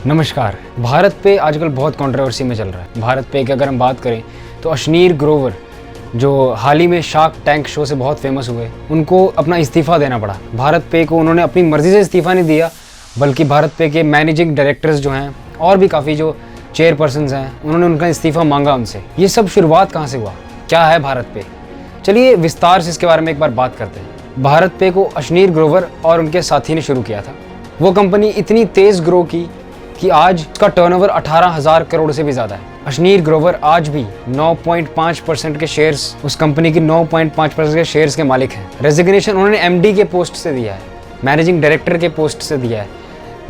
नमस्कार। भारत पे आजकल बहुत कंट्रोवर्सी में चल रहा है। भारत पे की अगर हम बात करें तो अशनीर ग्रोवर जो हाल ही में शार्क टैंक शो से बहुत फेमस हुए, उनको अपना इस्तीफ़ा देना पड़ा। भारत पे को उन्होंने अपनी मर्ज़ी से इस्तीफ़ा नहीं दिया, बल्कि भारत पे के मैनेजिंग डायरेक्टर्स जो हैं और भी काफ़ी जो चेयरपर्सन्स हैं, उन्होंने उनका इस्तीफ़ा मांगा उनसे। ये सब शुरुआत कहाँ से हुआ, क्या है भारत पे, चलिए विस्तार से इसके बारे में एक बार बात करते हैं। भारत पे को अशनीर ग्रोवर और उनके साथी ने शुरू किया था। वो कंपनी इतनी तेज़ ग्रो की कि आज उसका टर्नओवर 18,000 करोड़ से भी ज़्यादा है। अशनीर ग्रोवर आज भी 9.5% के शेयर्स, उस कंपनी की 9.5% के शेयर्स के मालिक हैं। रेजिग्नेशन उन्होंने एमडी के पोस्ट से दिया है, मैनेजिंग डायरेक्टर के पोस्ट से दिया है,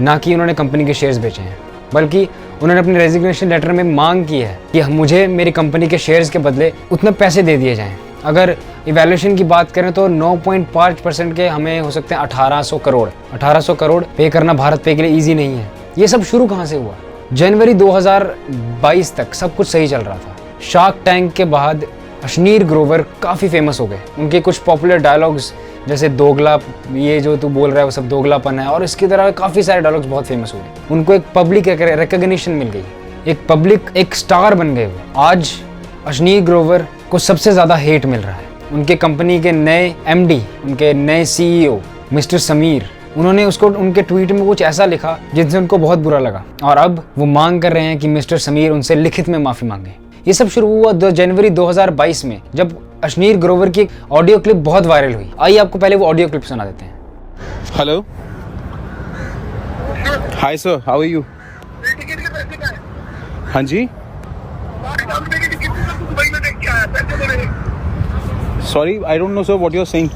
ना कि उन्होंने कंपनी के शेयर्स बेचे हैं, बल्कि उन्होंने अपने रेजिग्नेशन लेटर में मांग की है कि मुझे मेरी कंपनी के शेयर्स के बदले उतने पैसे दे दिए जाएँ। अगर इवैल्यूएशन की बात करें तो 9.5% के हमें हो सकते हैं 1800 करोड़। 1800 करोड़ पे करना भारत पे के लिए ईजी नहीं है। ये सब शुरू कहाँ से हुआ? जनवरी 2022 तक सब कुछ सही चल रहा था। शार्क टैंक के बाद अशनीर ग्रोवर काफ़ी फेमस हो गए। उनके कुछ पॉपुलर डायलॉग्स जैसे दोगला, ये जो तू बोल रहा है वो सब दोगलापन है, और इसकी तरह काफ़ी सारे डायलॉग्स बहुत फेमस हुए। उनको एक पब्लिक रिकग्निशन मिल गई, एक स्टार बन गए वो। आज अशनीर ग्रोवर को सबसे ज़्यादा हेट मिल रहा है। उनके कंपनी के नए एमडी, उनके नए सीईओ मिस्टर समीर, उन्होंने उसको उनके ट्वीट में कुछ ऐसा लिखा जिससे उनको बहुत बुरा लगा, और अब वो मांग कर रहे हैं कि मिस्टर समीर उनसे लिखित में माफ़ी मांगे। ये सब शुरू हुआ जनवरी 2022 में, जब अशनीर ग्रोवर की ऑडियो क्लिप बहुत वायरल हुई। आइए आपको पहले वो ऑडियो क्लिप सुना देते हैं। Hello, hi sir, how are you? हाँ जी, sorry, I don't know sir what you are saying.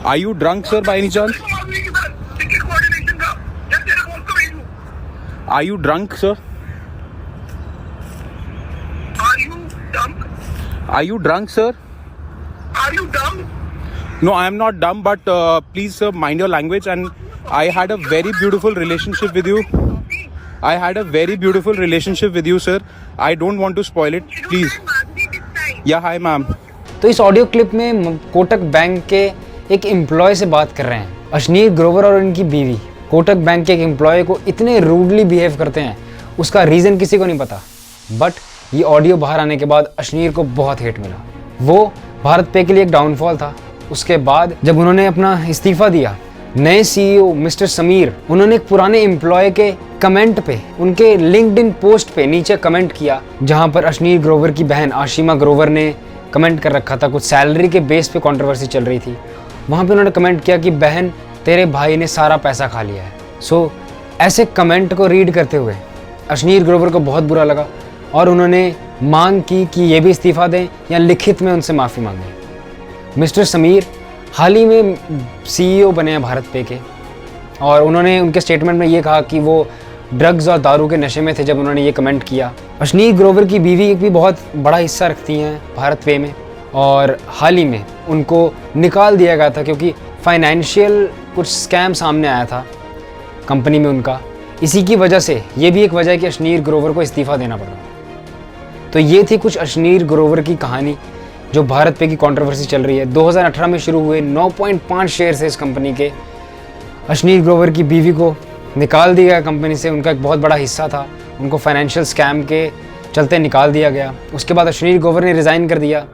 Are you drunk, sir, by any chance? Are you drunk, sir? Are you drunk, sir? Are you dumb? No, I am not dumb, but please, sir, mind your language. And I had a very beautiful relationship with you. I had a very beautiful relationship with you, sir. I don't want to spoil it, please. Yeah, hi, ma'am. तो इस audio clip में Kotak bank के एक employ से बात कर रहे हैं। अशनीर ग्रोवर और उनकी बीवी कोटक बैंक के एक एम्प्लॉय को इतने रूडली बिहेव करते हैं, उसका रीज़न किसी को नहीं पता। बट ये ऑडियो बाहर आने के बाद अशनीर को बहुत हेट मिला। वो भारत पे के लिए एक डाउनफॉल था। उसके बाद जब उन्होंने अपना इस्तीफ़ा दिया, नए सीईओ मिस्टर समीर, उन्होंने एक पुराने एम्प्लॉय के कमेंट पे, उनके लिंक्डइन पोस्ट पे नीचे कमेंट किया, जहाँ पर अशनीर ग्रोवर की बहन आशिमा ग्रोवर ने कमेंट कर रखा था। कुछ सैलरी के बेस पे कंट्रोवर्सी चल रही थी। वहाँ पे उन्होंने कमेंट किया कि बहन, तेरे भाई ने सारा पैसा खा लिया है। सो ऐसे कमेंट को रीड करते हुए अशनीर ग्रोवर को बहुत बुरा लगा, और उन्होंने मांग की कि ये भी इस्तीफ़ा दें या लिखित में उनसे माफ़ी मांगें। मिस्टर समीर हाल ही में सीईओ बने हैं भारत पे के, और उन्होंने उनके स्टेटमेंट में ये कहा कि वो ड्रग्स और दारू के नशे में थे जब उन्होंने ये कमेंट किया। अशनीर ग्रोवर की बीवी भी बहुत बड़ा हिस्सा रखती हैं भारत पे में, और हाल ही में उनको निकाल दिया गया था क्योंकि फाइनेंशियल कुछ स्कैम सामने आया था कंपनी में उनका। इसी की वजह से ये भी एक वजह है कि अशनीर ग्रोवर को इस्तीफ़ा देना पड़ा। तो ये थी कुछ अशनीर ग्रोवर की कहानी जो भारत पे की कंट्रोवर्सी चल रही है। 2018 में शुरू हुए 9.5 शेयर से इस कंपनी के, अशनीर ग्रोवर की बीवी को निकाल दिया गया कंपनी से। उनका एक बहुत बड़ा हिस्सा था, उनको फाइनेंशियल स्कैम के चलते निकाल दिया गया। उसके बाद अशनीर ग्रोवर ने रिज़ाइन कर दिया।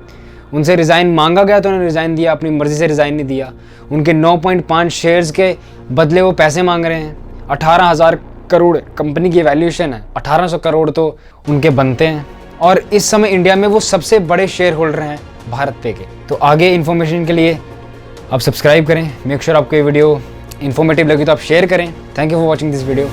उनसे रिज़ाइन मांगा गया तो उन्होंने रिज़ाइन दिया, अपनी मर्ज़ी से रिज़ाइन नहीं दिया। उनके 9.5 शेयर्स के बदले वो पैसे मांग रहे हैं। 18,000 करोड़ कंपनी की वैल्यूएशन है, 1800 करोड़ तो उनके बनते हैं, और इस समय इंडिया में वो सबसे बड़े शेयर होल्डर हैं भारत पे के। तो आगे इन्फॉर्मेशन के लिए आप सब्सक्राइब करें। मेक श्योर आपको ये वीडियो इन्फॉर्मेटिव लगी तो आप शेयर करें। Thank you for watching this video.